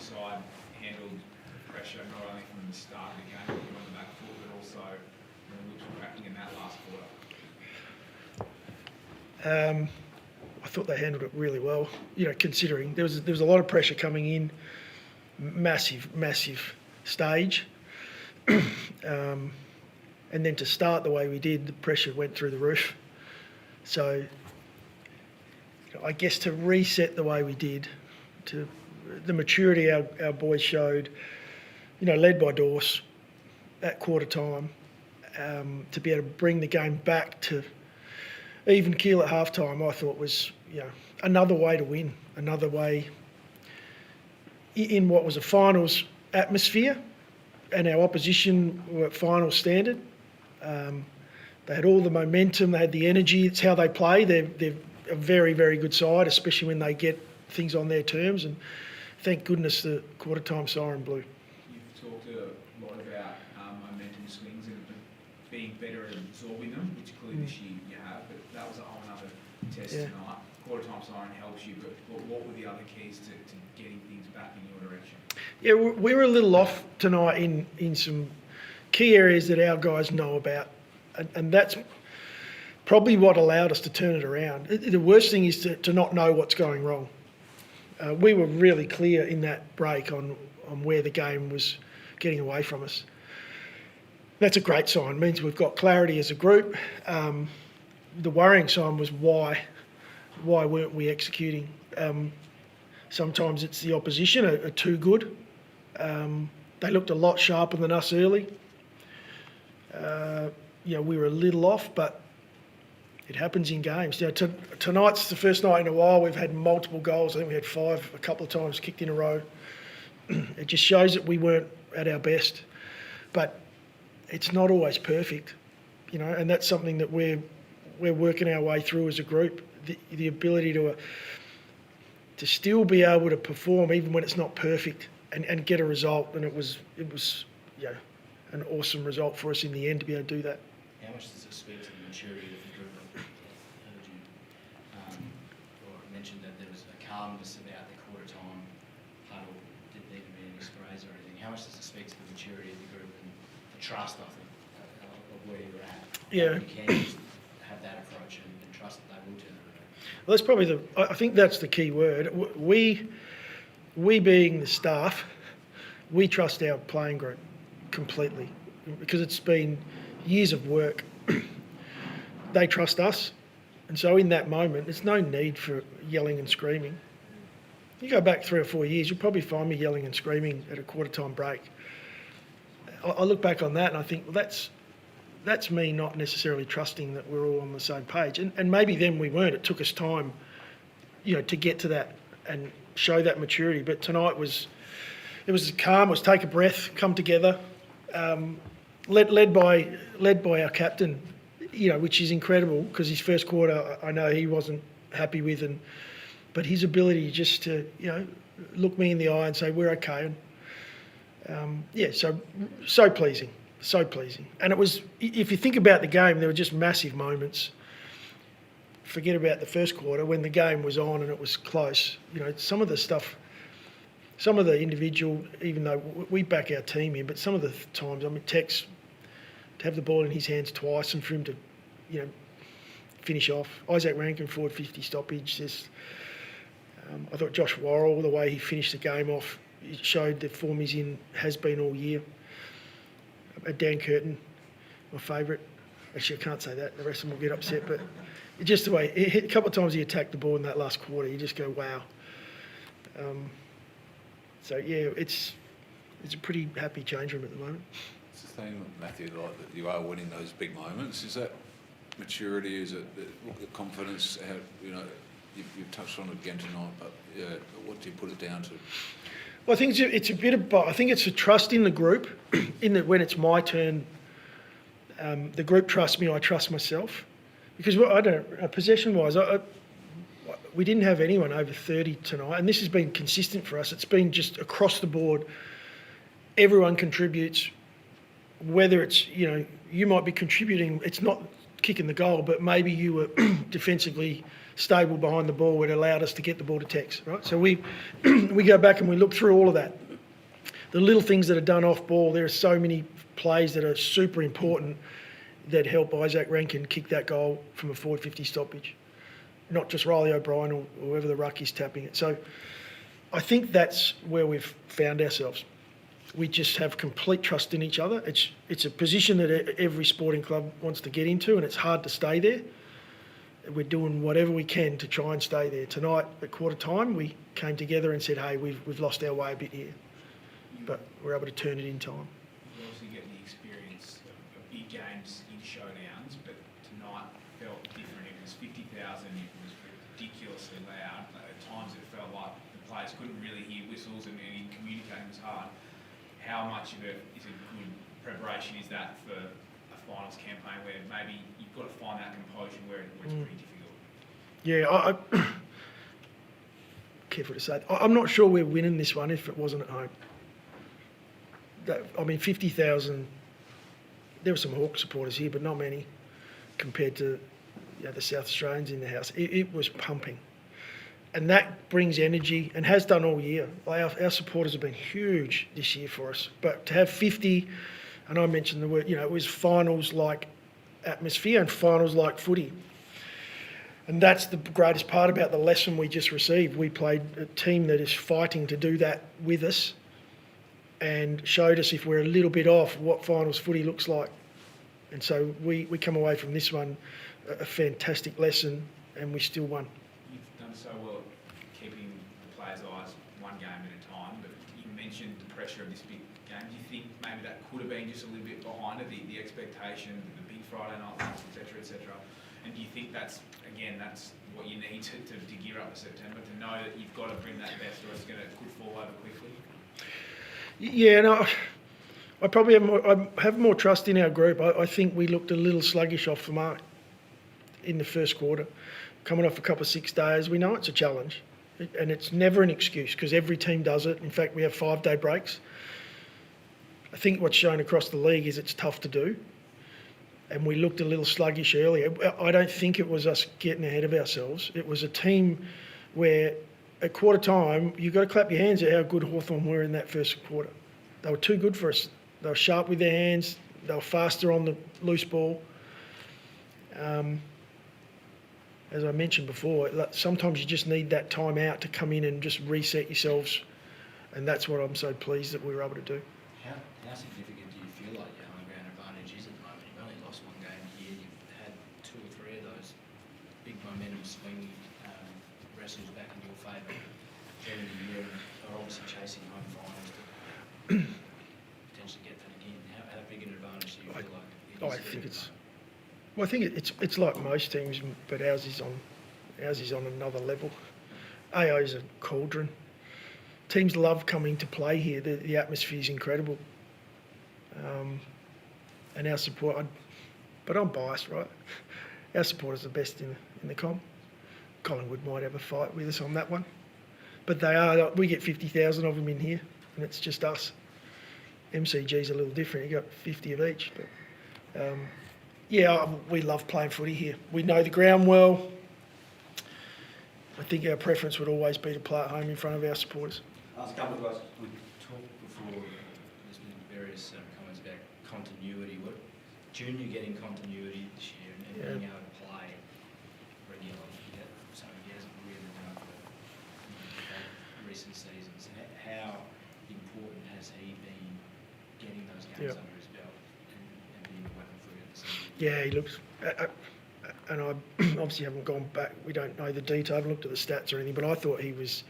your side handled pressure not only from the start of the game, but on the back foot, but also when the whips were cracking in that last quarter? I thought they handled it really well. Considering there was a lot of pressure coming in, massive stage, and then to start the way we did, the pressure went through the roof. So, I guess to reset the way we did, to the maturity our boys showed, led by Dorse at quarter time, to be able to bring the game back to even keel at half time, I thought was another way to win, another way in what was a finals atmosphere, and our opposition were at final standard. They had all the momentum, they had the energy. It's how they play. They're a very, very good side, especially when they get things on their terms, and thank goodness the quarter time siren blew. You've talked a lot about momentum swings and being better at absorbing them, which clearly this year you have, but that was a whole other test tonight. Quarter time siren helps you, but what were the other keys to getting things back in your direction? Yeah, we were a little off tonight in some key areas that our guys know about, and that's probably what allowed us to turn it around. The worst thing is to not know what's going wrong. We were really clear in that break on where the game was getting away from us. That's a great sign. It means we've got clarity as a group. The worrying sign was why weren't we executing? Sometimes it's the opposition are too good. They looked a lot sharper than us early. We were a little off, but it happens in games. Tonight's the first night in a while we've had multiple goals. I think we had 5 a couple of times kicked in a row. It just shows that we weren't at our best. But it's not always perfect, and that's something that we're working our way through as a group. The ability to still be able to perform even when it's not perfect and get a result. And it was an awesome result for us in the end to be able to do that. How much does it speak to the maturity of the group? I heard you mentioned that there was a calmness about the quarter time huddle. Didn't need to be any sprays or anything. How much does it speak to the maturity of the group and the trust, I think, of where you're at? Yeah. You can just have that approach and trust that they will turn it around. Well, that's probably I think that's the key word. We being the staff, we trust our playing group completely because it's been years of work. They trust us, and so in that moment, there's no need for yelling and screaming. You go back 3 or 4 years, you'll probably find me yelling and screaming at a quarter-time break. I look back on that and I think, well, that's me not necessarily trusting that we're all on the same page. And maybe then we weren't. It took us time, to get to that and show that maturity. But tonight it was calm. It was take a breath, come together, led by our captain, which is incredible because his first quarter I know he wasn't happy with, but his ability just to look me in the eye and say we're okay. And so pleasing. So pleasing. And it was, if you think about the game, there were just massive moments. Forget about the first quarter when the game was on and it was close. Some of the stuff, some of the individual, even though we back our team in, but some of the times, Tex, to have the ball in his hands twice and for him to, finish off. Isaac Ranken forward 50 stoppage. I thought Josh Worrell, the way he finished the game off, it showed the form he's in, has been all year. Dan Curtin, my favourite. Actually, I can't say that. The rest of them will get upset. But just the way, a couple of times he attacked the ball in that last quarter, you just go, wow. It's a pretty happy change room at the moment. It's the thing, Matthew, like that you are winning those big moments. Is that maturity? Is it the confidence? How, you've touched on it again tonight, but what do you put it down to? Well, I think it's a bit of both. I think it's a trust in the group, in that when it's my turn, the group trusts me, I trust myself. Because possession-wise, we didn't have anyone over 30 tonight, and this has been consistent for us. It's been just across the board. Everyone contributes, whether it's, you might be contributing, it's not kicking the goal, but maybe you were defensively stable behind the ball, it allowed us to get the ball to Tex, right? So we go back and we look through all of that. The little things that are done off ball, there are so many plays that are super important that help Isaac Ranken kick that goal from a forward 50 stoppage. Not just Riley O'Brien or whoever the ruck is tapping it. So I think that's where we've found ourselves. We just have complete trust in each other. It's a position that every sporting club wants to get into, and it's hard to stay there. We're doing whatever we can to try and stay there. Tonight at quarter time, we came together and said, hey, we've lost our way a bit here. But we're able to turn it in time. You obviously get the experience of big games in showdowns, but tonight felt different. It was 50,000, it was ridiculously loud. At times it felt like the players couldn't really hear whistles and communicating was hard. How much of it is a good preparation is that for a finals campaign where maybe you've got to find that composure where it's pretty difficult? Yeah, I careful to say. I'm not sure we're winning this one if it wasn't at home. 50,000, there were some Hawk supporters here, but not many compared to the South Australians in the house. It was pumping. And that brings energy and has done all year. Our supporters have been huge this year for us. But to have 50, and I mentioned the word, it was finals-like atmosphere and finals-like footy. And that's the greatest part about the lesson we just received. We played a team that is fighting to do that with us, and showed us if we're a little bit off what finals footy looks like. And so we come away from this one a fantastic lesson, and we still won. You've done so well at keeping the players' eyes one game at a time, but you mentioned the pressure of this big game. Do you think maybe that could have been just a little bit behind it, the expectation, the big Friday night lunch, et cetera, and do you think that's what you need to gear up for September, to know that you've got to bring that best or it could fall over quickly? Yeah, no, I probably have more trust in our group. I think we looked a little sluggish off the mark in the first quarter. Coming off a couple of 6 days, we know it's a challenge. And it's never an excuse because every team does it. In fact, we have 5-day breaks. I think what's shown across the league is it's tough to do. And we looked a little sluggish earlier. I don't think it was us getting ahead of ourselves. It was a team where at quarter time, you've got to clap your hands at how good Hawthorn were in that first quarter. They were too good for us. They were sharp with their hands. They were faster on the loose ball. As I mentioned before, sometimes you just need that time out to come in and just reset yourselves. And that's what I'm so pleased that we were able to do. How significant do you feel like your home ground advantage is at the moment? You've only lost one game here. You've had 2 or 3 of those big momentum swing wrestles back in your favour during the year, and are obviously chasing home finals to potentially get that again. How big an advantage do you feel like it is? I think it's like most teams, but ours is on another level. AO is a cauldron. Teams love coming to play here. The atmosphere is incredible, and our support. But I'm biased, right? Our supporters are the best in the comp. Collingwood might have a fight with us on that one. But they are. We get 50,000 of them in here, and it's just us. MCG's a little different. You got 50 of each. But we love playing footy here. We know the ground well. I think our preference would always be to play at home in front of our supporters. Last couple of guys, we talked before. There's been various comments about continuity. What Junior getting continuity this year and being able to play regularly. Something he hasn't really done for recent seasons. How important has he been getting those games under his belt and being a weapon for you at the season? Yeah, he looks, and I obviously haven't gone back. We don't know the detail. I haven't looked at the stats or anything, but I thought he was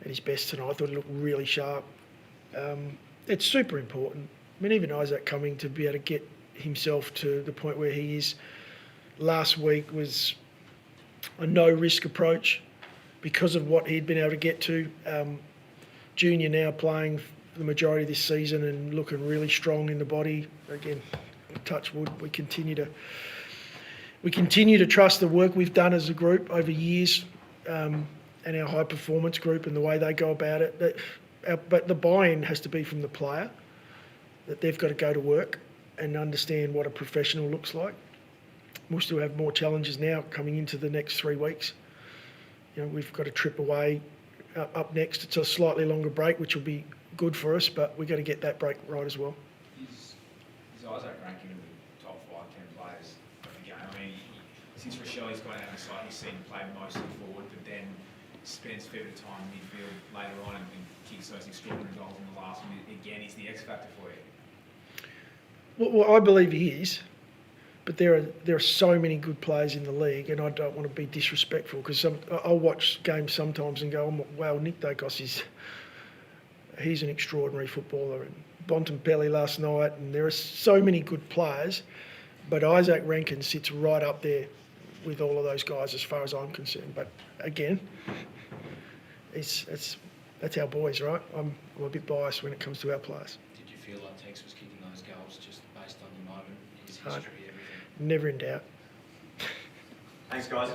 at his best tonight. I thought he looked really sharp. It's super important. I mean, even Isaac coming to be able to get himself to the point where he is last week was a no-risk approach because of what he'd been able to get to. Junior now playing the majority of this season and looking really strong in the body. Again, touch wood, we continue to trust the work we've done as a group over years, and our high performance group and the way they go about it. But the buy-in has to be from the player, that they've got to go to work and understand what a professional looks like. we'll still have more challenges now coming into the next 3 weeks. You know, we've got a trip away up next. It's a slightly longer break, which will be good for us, but we've got to get that break right as well. Is Isaac Ranken in the top 5, 10 players of the game? I mean, since Rochelle's gone out of the side, he's seen him play mostly forward, but then spends a fair bit of time in midfield later on and kicks those extraordinary goals in the last minute. Again, he's the X factor for you. Well, I believe he is, but there are so many good players in the league, and I don't want to be disrespectful because I'll watch games sometimes and go, oh, wow, Nick Dacos he's an extraordinary footballer, and Bontempelli last night, and there are so many good players, but Isaac Ranken sits right up there with all of those guys as far as I'm concerned. But again, that's our boys, right? I'm a bit biased when it comes to our players. Did you feel like Tex was kicking those goals just based on the moment, his history, everything? Never in doubt. Thanks, guys.